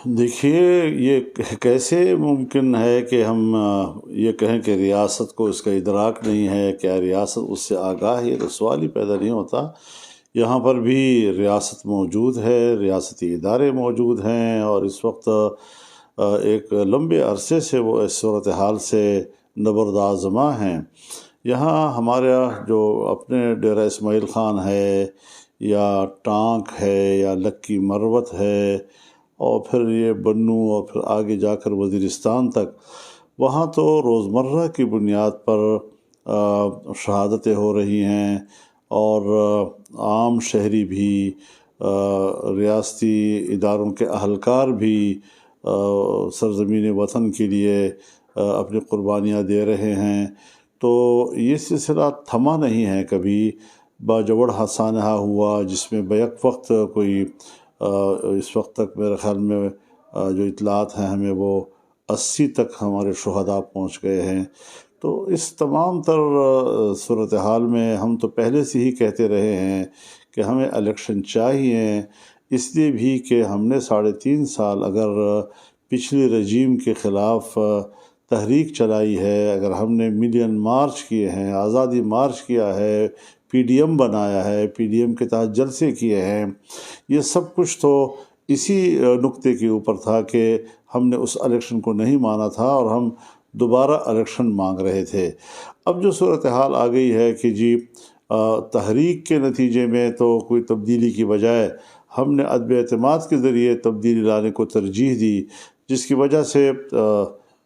دیکھیے، یہ کیسے ممکن ہے کہ ہم یہ کہیں کہ ریاست کو اس کا ادراک نہیں ہے، کیا ریاست اس سے آگاہ ہے؟ یہ تو سوال ہی پیدا نہیں ہوتا۔ یہاں پر بھی ریاست موجود ہے، ریاستی ادارے موجود ہیں، اور اس وقت ایک لمبے عرصے سے وہ اس صورتحال سے نبردآزماں ہیں۔ یہاں ہمارا جو اپنے ڈیرہ اسماعیل خان ہے، یا ٹانک ہے، یا لکی مروت ہے، اور پھر یہ بنو، اور پھر آگے جا کر وزیرستان تک، وہاں تو روزمرہ کی بنیاد پر شہادتیں ہو رہی ہیں، اور عام شہری بھی، ریاستی اداروں کے اہلکار بھی سرزمین وطن کے لیے اپنی قربانیاں دے رہے ہیں۔ تو یہ سلسلہ تھما نہیں ہے کبھی۔ باجوڑ سانحہ ہوا، جس میں بیک وقت کوئی اس وقت تک میرے خیال میں جو اطلاعات ہیں ہمیں، وہ 80 تک ہمارے شہداء پہنچ گئے ہیں۔ تو اس تمام تر صورتحال میں ہم تو پہلے سے ہی کہتے رہے ہیں کہ ہمیں الیکشن چاہیے، اس لیے بھی کہ ہم نے 3.5 سال اگر پچھلی رجیم کے خلاف تحریک چلائی ہے، اگر ہم نے ملین مارچ کیے ہیں، آزادی مارچ کیا ہے، پی ڈی ایم بنایا ہے، پی ڈی ایم کے تحت جلسے کیے ہیں، یہ سب کچھ تو اسی نقطے کے اوپر تھا کہ ہم نے اس الیکشن کو نہیں مانا تھا، اور ہم دوبارہ الیکشن مانگ رہے تھے۔ اب جو صورتحال آ گئی ہے کہ جی تحریک کے نتیجے میں تو کوئی تبدیلی کی بجائے ہم نے عدم اعتماد کے ذریعے تبدیلی لانے کو ترجیح دی، جس کی وجہ سے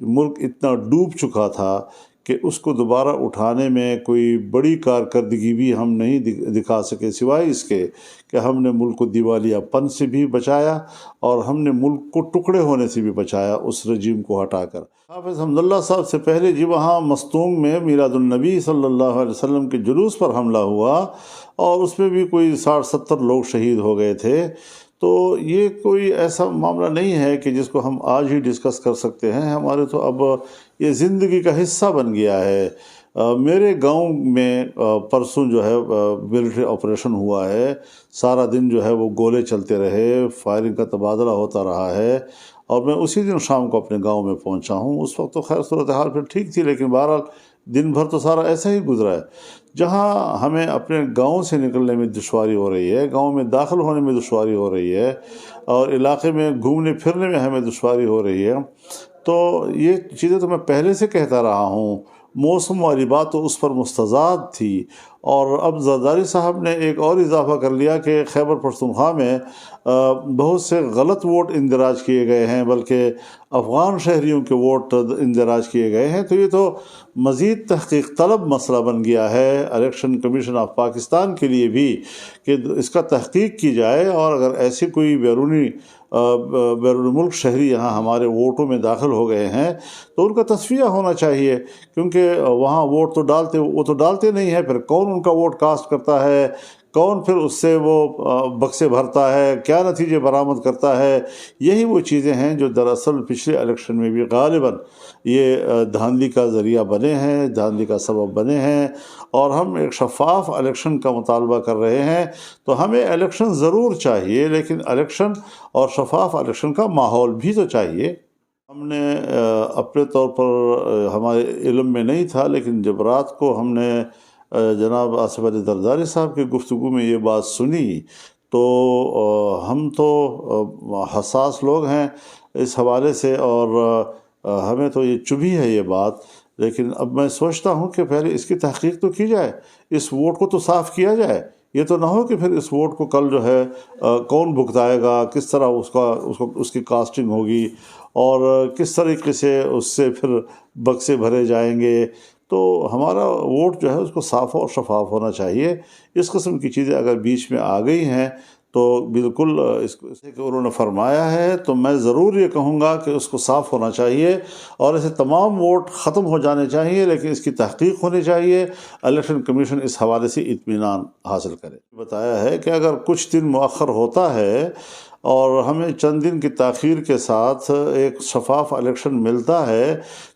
ملک اتنا ڈوب چکا تھا کہ اس کو دوبارہ اٹھانے میں کوئی بڑی کارکردگی بھی ہم نہیں دکھا سکے، سوائے اس کے کہ ہم نے ملک کو دیوالیہ پن سے بھی بچایا، اور ہم نے ملک کو ٹکڑے ہونے سے بھی بچایا اس رجیم کو ہٹا کر۔ حافظ حمداللہ صاحب سے پہلے جی وہاں مستونگ میں میلاد النبی صلی اللہ علیہ وسلم کے جلوس پر حملہ ہوا، اور اس میں بھی کوئی 60-70 لوگ شہید ہو گئے تھے۔ تو یہ کوئی ایسا معاملہ نہیں ہے کہ جس کو ہم آج ہی ڈسکس کر سکتے ہیں، ہمارے تو اب یہ زندگی کا حصہ بن گیا ہے۔ میرے گاؤں میں پرسوں جو ہے ملٹری آپریشن ہوا ہے، سارا دن جو ہے وہ گولے چلتے رہے، فائرنگ کا تبادلہ ہوتا رہا ہے، اور میں اسی دن شام کو اپنے گاؤں میں پہنچا ہوں۔ اس وقت تو خیر صورتحال پھر ٹھیک تھی، لیکن بہرحال دن بھر تو سارا ایسا ہی گزرا ہے۔ جہاں ہمیں اپنے گاؤں سے نکلنے میں دشواری ہو رہی ہے، گاؤں میں داخل ہونے میں دشواری ہو رہی ہے، اور علاقے میں گھومنے پھرنے میں ہمیں دشواری ہو رہی ہے، تو یہ چیزیں تو میں پہلے سے کہتا رہا ہوں۔ موسم والی بات تو اس پر مستضاد تھی، اور اب زرداری صاحب نے ایک اور اضافہ کر لیا کہ خیبر پختونخوا میں بہت سے غلط ووٹ اندراج کیے گئے ہیں، بلکہ افغان شہریوں کے ووٹ اندراج کیے گئے ہیں۔ تو یہ تو مزید تحقیق طلب مسئلہ بن گیا ہے الیکشن کمیشن آف پاکستان کے لیے بھی، کہ اس کا تحقیق کی جائے، اور اگر ایسے کوئی بیرون ملک شہری یہاں ہمارے ووٹوں میں داخل ہو گئے ہیں تو ان کا تصفیہ ہونا چاہیے، کیونکہ وہاں ووٹ تو ڈالتے نہیں ہیں، پھر کون ان کا ووٹ کاسٹ کرتا ہے، کون پھر اس سے وہ بکسے بھرتا ہے، کیا نتیجے برآمد کرتا ہے، یہی وہ چیزیں ہیں جو دراصل پچھلے الیکشن میں بھی غالباً یہ دھاندلی کا ذریعہ بنے ہیں، دھاندلی کا سبب بنے ہیں، اور ہم ایک شفاف الیکشن کا مطالبہ کر رہے ہیں۔ تو ہمیں الیکشن ضرور چاہیے، لیکن الیکشن اور شفاف الیکشن کا ماحول بھی تو چاہیے۔ ہم نے اپنے طور پر ہمارے علم میں نہیں تھا، لیکن جب رات کو ہم نے جناب آصف علی زرداری صاحب کی گفتگو میں یہ بات سنی، تو ہم تو حساس لوگ ہیں اس حوالے سے، اور ہمیں تو یہ چبھی ہے یہ بات، لیکن اب میں سوچتا ہوں کہ پہلے اس کی تحقیق تو کی جائے، اس ووٹ کو تو صاف کیا جائے۔ یہ تو نہ ہو کہ پھر اس ووٹ کو کل جو ہے کون بھگتائے گا، کس طرح اس کی کاسٹنگ ہوگی، اور کس طریقے سے اس سے پھر بکسے بھرے جائیں گے۔ تو ہمارا ووٹ جو ہے اس کو صاف اور شفاف ہونا چاہیے۔ اس قسم کی چیزیں اگر بیچ میں آ گئی ہیں تو بالکل اسے کہ انہوں نے فرمایا ہے، تو میں ضرور یہ کہوں گا کہ اس کو صاف ہونا چاہیے، اور ایسے تمام ووٹ ختم ہو جانے چاہیے، لیکن اس کی تحقیق ہونی چاہیے، الیکشن کمیشن اس حوالے سے اطمینان حاصل کرے۔ بتایا ہے کہ اگر کچھ دن مؤخر ہوتا ہے اور ہمیں چند دن کی تاخیر کے ساتھ ایک شفاف الیکشن ملتا ہے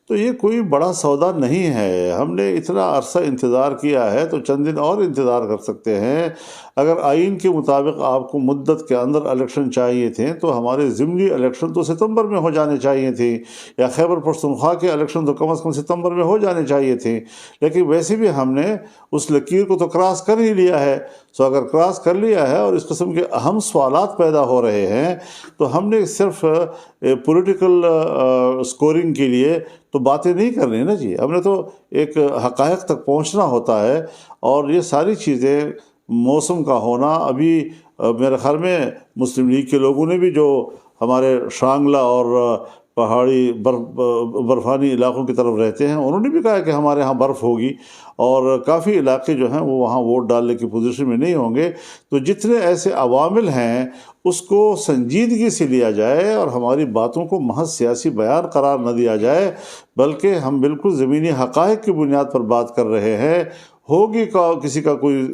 تو یہ کوئی بڑا سودا نہیں ہے۔ ہم نے اتنا عرصہ انتظار کیا ہے تو چند دن اور انتظار کر سکتے ہیں۔ اگر آئین کے مطابق آپ کو مدت کے اندر الیکشن چاہیے تھے تو ہمارے ضمنی الیکشن تو ستمبر میں ہو جانے چاہیے تھے، یا خیبر پختونخوا کے الیکشن تو کم از کم ستمبر میں ہو جانے چاہیے تھے، لیکن ویسے بھی ہم نے اس لکیر کو تو کراس کر ہی لیا ہے۔ سو اگر کراس کر لیا ہے اور اس قسم کے اہم سوالات پیدا ہو رہے ہیں تو ہم نے صرف پولیٹیکل سکورنگ کے لیے تو باتیں نہیں کرنی نا جی، ہم نے تو ایک حقائق تک پہنچنا ہوتا ہے۔ اور یہ ساری چیزیں، موسم کا ہونا، ابھی میرے خیال میں مسلم لیگ کے لوگوں نے بھی، جو ہمارے شانگلہ اور پہاڑی برفانی علاقوں کی طرف رہتے ہیں، انہوں نے بھی کہا کہ ہمارے ہاں برف ہوگی، اور کافی علاقے جو ہیں وہ وہاں ووٹ ڈالنے کی پوزیشن میں نہیں ہوں گے۔ تو جتنے ایسے عوامل ہیں اس کو سنجیدگی سے لیا جائے اور ہماری باتوں کو محض سیاسی بیان قرار نہ دیا جائے، بلکہ ہم بالکل زمینی حقائق کی بنیاد پر بات کر رہے ہیں۔ ہوگی کسی کا کوئی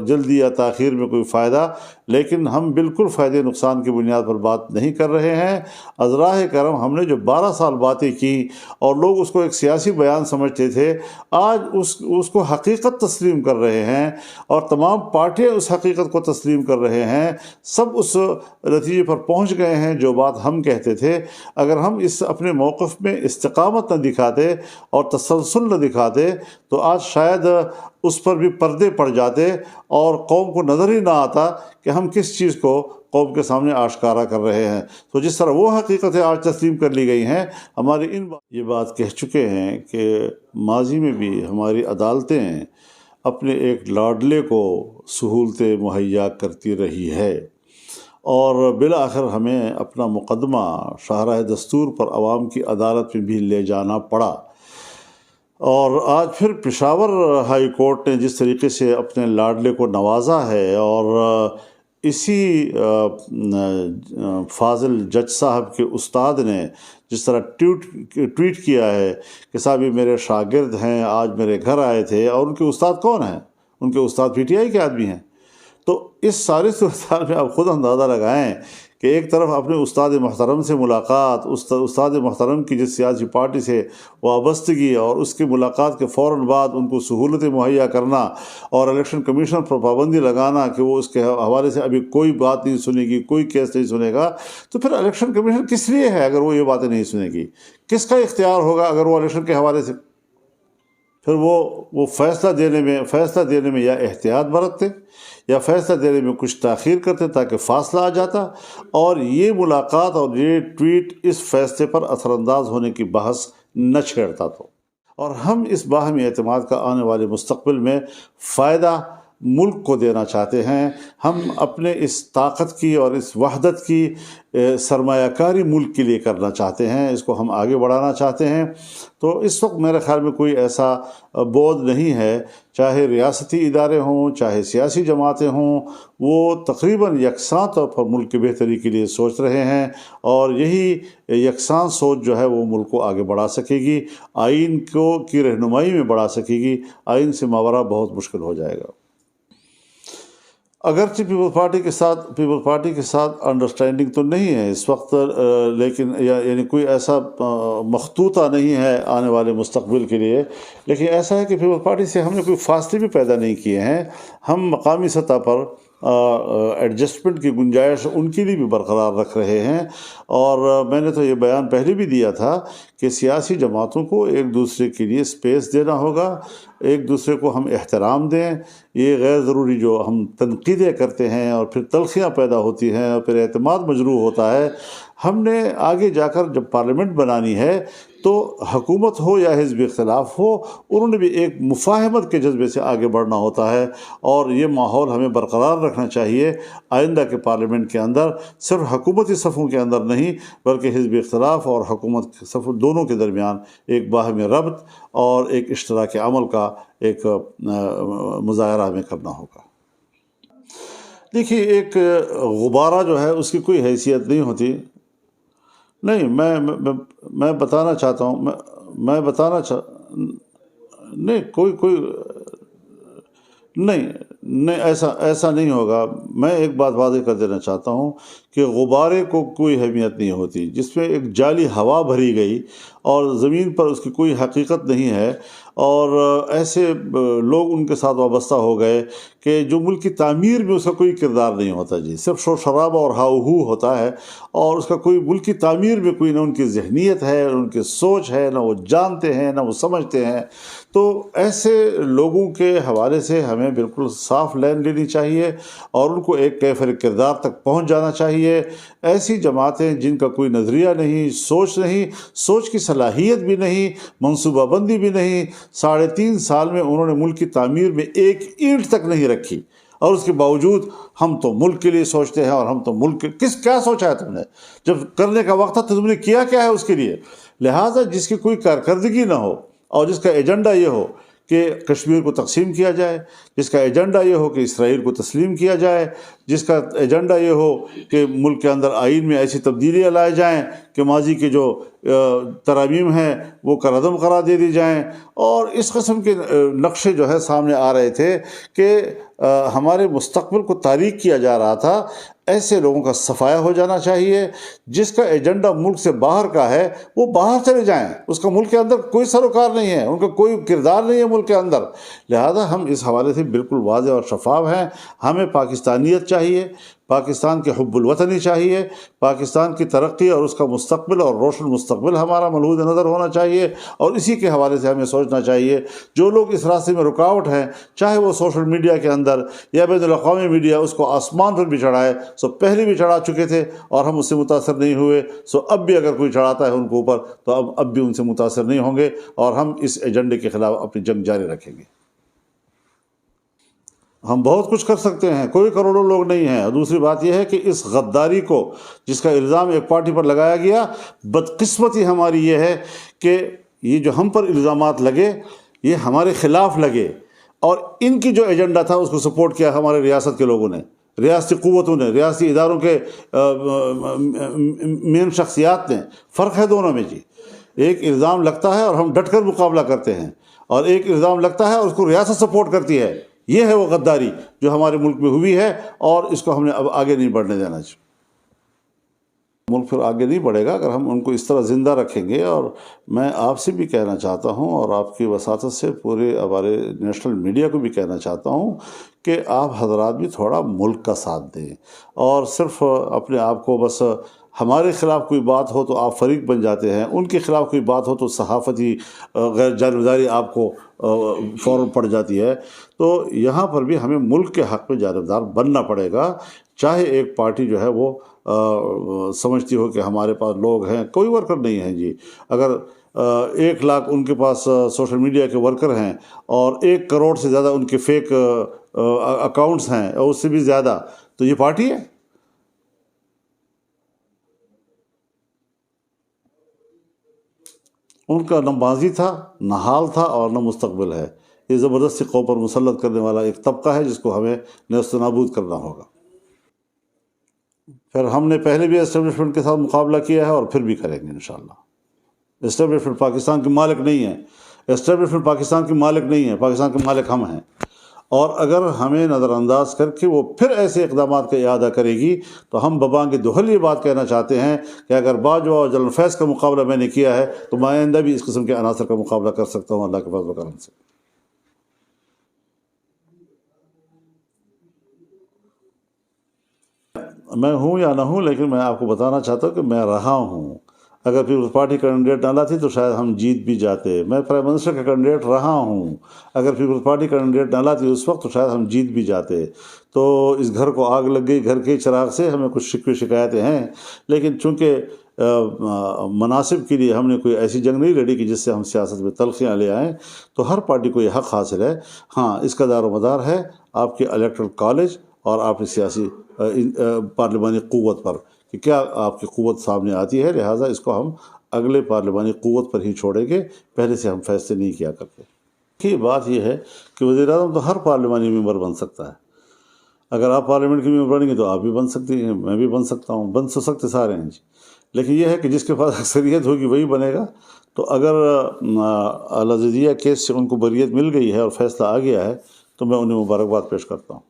جلدی یا تاخیر میں کوئی فائدہ، لیکن ہم بالکل فائدے نقصان کی بنیاد پر بات نہیں کر رہے ہیں۔ از راہ کرم ہم نے جو 12 سال باتیں کی اور لوگ اس کو ایک سیاسی بیان سمجھتے تھے، آج اس کو حقیقت تسلیم کر رہے ہیں، اور تمام پارٹیاں اس حقیقت کو تسلیم کر رہے ہیں۔ سب اس نتیجے پر پہنچ گئے ہیں جو بات ہم کہتے تھے۔ اگر ہم اس اپنے موقف میں استقامت نہ دکھاتے اور تسلسل نہ دکھاتے تو آج شاید اس پر بھی پردے پڑ جاتے اور قوم کو نظر ہی نہ آتا کہ ہم کس چیز کو قوم کے سامنے آشکارا کر رہے ہیں۔ تو جس طرح وہ حقیقتیں آج تسلیم کر لی گئی ہیں، ہماری یہ بات کہہ چکے ہیں کہ ماضی میں بھی ہماری عدالتیں اپنے ایک لاڈلے کو سہولتیں مہیا کرتی رہی ہے، اور بالآخر ہمیں اپنا مقدمہ شاہراہ دستور پر عوام کی عدالت میں بھی لے جانا پڑا۔ اور آج پھر پشاور ہائی کورٹ نے جس طریقے سے اپنے لاڈلے کو نوازا ہے، اور اسی فاضل جج صاحب کے استاد نے جس طرح ٹویٹ کیا ہے کہ صاحب یہ میرے شاگرد ہیں، آج میرے گھر آئے تھے، اور ان کے استاد کون ہیں؟ ان کے استاد پی ٹی آئی کے آدمی ہیں۔ تو اس ساری صورتحال میں آپ خود اندازہ لگائیں کہ ایک طرف اپنے استاد محترم سے ملاقات، استاد محترم کی جس سیاسی پارٹی سے وابستگی، اور اس کی ملاقات کے فوراً بعد ان کو سہولتیں مہیا کرنا، اور الیکشن کمیشن پر پابندی لگانا کہ وہ اس کے حوالے سے ابھی کوئی بات نہیں سنے گی، کوئی کیس نہیں سنے گا۔ تو پھر الیکشن کمیشن کس لیے ہے اگر وہ یہ باتیں نہیں سنے گی؟ کس کا اختیار ہوگا اگر وہ الیکشن کے حوالے سے پھر وہ فیصلہ دینے میں یا احتیاط برتتے یا فیصلہ دینے میں کچھ تاخیر کرتے تاکہ فاصلہ آ جاتا، اور یہ ملاقات اور یہ ٹویٹ اس فیصلے پر اثر انداز ہونے کی بحث نہ چھیڑتا تو۔ اور ہم اس باہمی اعتماد کا آنے والے مستقبل میں فائدہ ملک کو دینا چاہتے ہیں۔ ہم اپنے اس طاقت کی اور اس وحدت کی سرمایہ کاری ملک کے لیے کرنا چاہتے ہیں، اس کو ہم آگے بڑھانا چاہتے ہیں۔ تو اس وقت میرے خیال میں کوئی ایسا بود نہیں ہے، چاہے ریاستی ادارے ہوں، چاہے سیاسی جماعتیں ہوں، وہ تقریباً یکساں طور پر ملک کی بہتری کے لیے سوچ رہے ہیں، اور یہی یکساں سوچ جو ہے وہ ملک کو آگے بڑھا سکے گی، آئین کی رہنمائی میں بڑھا سکے گی۔ آئین سے ماورا بہت مشکل ہو جائے گا۔ اگرچہ پیپل پارٹی کے ساتھ انڈرسٹینڈنگ تو نہیں ہے اس وقت، لیکن یعنی کوئی ایسا مخطوطہ نہیں ہے آنے والے مستقبل کے لیے، لیکن ایسا ہے کہ پیپل پارٹی سے ہم نے کوئی فاصلے بھی پیدا نہیں کیے ہیں۔ ہم مقامی سطح پر ایڈجسٹمنٹ کی گنجائش ان کے لیے بھی برقرار رکھ رہے ہیں، اور میں نے تو یہ بیان پہلے بھی دیا تھا کہ سیاسی جماعتوں کو ایک دوسرے کے لیے اسپیس دینا ہوگا، ایک دوسرے کو ہم احترام دیں۔ یہ غیر ضروری جو ہم تنقیدیں کرتے ہیں اور پھر تلخیاں پیدا ہوتی ہیں اور پھر اعتماد مجروح ہوتا ہے، ہم نے آگے جا کر جب پارلیمنٹ بنانی ہے تو حکومت ہو یا حزب اختلاف ہو، انہوں نے بھی ایک مفاہمت کے جذبے سے آگے بڑھنا ہوتا ہے، اور یہ ماحول ہمیں برقرار رکھنا چاہیے آئندہ کے پارلیمنٹ کے اندر، صرف حکومتی صفوں کے اندر نہیں بلکہ حزب اختلاف اور حکومت کے صف دونوں کے درمیان ایک باہمی ربط اور ایک اشتراک عمل کا ایک مظاہرہ ہمیں کرنا ہوگا۔ دیکھیے، ایک غبارہ جو ہے اس کی کوئی حیثیت نہیں ہوتی۔ نہیں، میں بتانا چاہتا ہوں، نہیں، کوئی نہیں ایسا نہیں ہوگا۔ میں ایک بات واضح کر دینا چاہتا ہوں کہ کہ غبارے کو کوئی اہمیت نہیں ہوتی، جس میں ایک جعلی ہوا بھری گئی اور زمین پر اس کی کوئی حقیقت نہیں ہے، اور ایسے لوگ ان کے ساتھ وابستہ ہو گئے کہ جو ملک کی تعمیر میں اس کا کوئی کردار نہیں ہوتا جی، صرف شور شرابہ اور ہاؤ ہو ہوتا ہے، اور اس کا کوئی ملک کی تعمیر میں کوئی نہ ان کی ذہنیت ہے، نہ ان کی سوچ ہے، نہ وہ جانتے ہیں، نہ وہ سمجھتے ہیں۔ تو ایسے لوگوں کے حوالے سے ہمیں بالکل صاف لین لینی چاہیے اور ان کو ایک کیفر کردار تک پہنچ جانا چاہیے۔ ایسی جماعتیں جن کا کوئی نظریہ نہیں، سوچ نہیں، سوچ کی صلاحیت بھی نہیں، منصوبہ بندی بھی نہیں، 3.5 سال میں انہوں نے ملک کی تعمیر میں ایک اینٹ تک نہیں رکھی، اور اس کے باوجود ہم تو ملک کے لیے سوچتے ہیں، اور ہم تو ملک کے کیا سوچا ہے تم نے؟ جب کرنے کا وقت تھا تو تم نے کیا ہے اس کے لیے؟ لہٰذا جس کی کوئی کارکردگی نہ ہو اور جس کا ایجنڈا یہ ہو کہ کشمیر کو تقسیم کیا جائے، جس کا ایجنڈا یہ ہو کہ اسرائیل کو تسلیم کیا جائے، جس کا ایجنڈا یہ ہو کہ ملک کے اندر آئین میں ایسی تبدیلیاں لائے جائیں کہ ماضی کے جو ترامیم ہیں وہ کالعدم قرار دے دی جائیں، اور اس قسم کے نقشے جو ہے سامنے آ رہے تھے کہ ہمارے مستقبل کو تاریک کیا جا رہا تھا۔ ایسے لوگوں کا صفایا ہو جانا چاہیے۔ جس کا ایجنڈا ملک سے باہر کا ہے وہ باہر چلے جائیں، اس کا ملک کے اندر کوئی سروکار نہیں ہے، ان کا کوئی کردار نہیں ہے ملک کے اندر۔ لہذا ہم اس حوالے سے بالکل واضح اور شفاف ہیں۔ ہمیں پاکستانیت چاہیے، پاکستان کے حب الوطنی چاہیے، پاکستان کی ترقی اور اس کا مستقبل اور روشن مستقبل ہمارا ملحوظ نظر ہونا چاہیے، اور اسی کے حوالے سے ہمیں سوچنا چاہیے جو لوگ اس راستے میں رکاوٹ ہیں، چاہے وہ سوشل میڈیا کے اندر یا بین الاقوامی میڈیا اس کو آسمان پر بھی چڑھائے، سو پہلے بھی چڑھا چکے تھے اور ہم اس سے متاثر نہیں ہوئے، سو اب بھی اگر کوئی چڑھاتا ہے ان کے اوپر تو اب بھی ان سے متاثر نہیں ہوں گے، اور ہم اس ایجنڈے کے خلاف اپنی جنگ جاری رکھیں گے۔ ہم بہت کچھ کر سکتے ہیں، کوئی کروڑوں لوگ نہیں ہیں۔ اور دوسری بات یہ ہے کہ اس غداری کو جس کا الزام ایک پارٹی پر لگایا گیا، بدقسمتی ہماری یہ ہے کہ یہ جو ہم پر الزامات لگے یہ ہمارے خلاف لگے، اور ان کی جو ایجنڈا تھا اس کو سپورٹ کیا ہمارے ریاست کے لوگوں نے، ریاستی قوتوں نے، ریاستی اداروں کے مین شخصیات نے۔ فرق ہے دونوں میں جی، ایک الزام لگتا ہے اور ہم ڈٹ کر مقابلہ کرتے ہیں، اور ایک الزام لگتا ہے اور اس کو ریاست سپورٹ کرتی ہے۔ یہ ہے وہ غداری جو ہمارے ملک میں ہوئی ہے، اور اس کو ہم نے اب آگے نہیں بڑھنے دینا چاہیے۔ ملک پھر آگے نہیں بڑھے گا اگر ہم ان کو اس طرح زندہ رکھیں گے۔ اور میں آپ سے بھی کہنا چاہتا ہوں، اور آپ کی وساطت سے پورے ہمارے نیشنل میڈیا کو بھی کہنا چاہتا ہوں کہ آپ حضرات بھی تھوڑا ملک کا ساتھ دیں، اور صرف اپنے آپ کو بس ہمارے خلاف کوئی بات ہو تو آپ فریق بن جاتے ہیں، ان کے خلاف کوئی بات ہو تو صحافتی غیر جانبداری آپ کو فوراً پڑ جاتی ہے۔ تو یہاں پر بھی ہمیں ملک کے حق میں جانبدار بننا پڑے گا، چاہے ایک پارٹی جو ہے وہ سمجھتی ہو کہ ہمارے پاس لوگ ہیں، کوئی ورکر نہیں ہیں جی۔ اگر 1 لاکھ ان کے پاس سوشل میڈیا کے ورکر ہیں اور 1 کروڑ سے زیادہ ان کے فیک اکاؤنٹس ہیں اور اس سے بھی زیادہ، تو یہ پارٹی ہے؟ ان کا نہ ماضی تھا، نہ حال تھا، اور نہ مستقبل ہے۔ یہ زبردستی قوم پر مسلط کرنے والا ایک طبقہ ہے جس کو ہمیں نیست و نابود کرنا ہوگا۔ پھر ہم نے پہلے بھی اسٹیبلشمنٹ کے ساتھ مقابلہ کیا ہے اور پھر بھی کریں گے انشاءاللہ۔ اسٹیبلشمنٹ پاکستان کے مالک نہیں ہے، اسٹیبلشمنٹ پاکستان کے مالک نہیں ہے، پاکستان کے مالک ہم ہیں، اور اگر ہمیں نظر انداز کر کے وہ پھر ایسے اقدامات کا اعادہ کرے گی تو ہم ببانگ دہل یہ بات کہنا چاہتے ہیں کہ اگر باجوہ اور جنرل فیض کا مقابلہ میں نے کیا ہے تو میں آئندہ بھی اس قسم کے عناصر کا مقابلہ کر سکتا ہوں اللہ کے فضل و کرم سے۔ میں ہوں یا نہ ہوں، لیکن میں آپ کو بتانا چاہتا ہوں کہ میں رہا ہوں۔ اگر پیپلز پارٹی کا کینڈیڈیٹ نہ لاتی تو شاید ہم جیت بھی جاتے۔ میں پرائم منسٹر کا کینڈیڈیٹ رہا ہوں، اگر پیپلز پارٹی کا کینڈیڈیٹ نہ لاتی اس وقت تو شاید ہم جیت بھی جاتے۔ تو اس گھر کو آگ لگ گئی، گھر کے چراغ سے ہمیں کچھ شکوے شکایتیں ہیں، لیکن چونکہ مناصب کے لیے ہم نے کوئی ایسی جنگ نہیں لڑی کہ جس سے ہم سیاست میں تلخیاں لے آئیں، تو ہر پارٹی کو یہ حق حاصل ہے۔ ہاں، اس کا دار و مدار ہے آپ کے الیکٹرل کالج اور آپ کی سیاسی پارلیمانی قوت پر کہ کیا آپ کی قوت سامنے آتی ہے، لہٰذا اس کو ہم اگلے پارلیمانی قوت پر ہی چھوڑیں گے، پہلے سے ہم فیصلے نہیں کیا کرتے۔ یہ بات یہ ہے کہ وزیر اعظم تو ہر پارلیمانی ممبر بن سکتا ہے۔ اگر آپ پارلیمنٹ کے ممبر بنیں گے تو آپ بھی بن سکتی ہیں، میں بھی بن سکتا ہوں، بن سکتے سارے ہیں جی، لیکن یہ ہے کہ جس کے پاس اکثریت ہوگی وہی بنے گا۔ تو اگر العزیزیہ کیس سے ان کو بریت مل گئی ہے اور فیصلہ آ گیا ہے تو میں انہیں مبارکباد پیش کرتا ہوں۔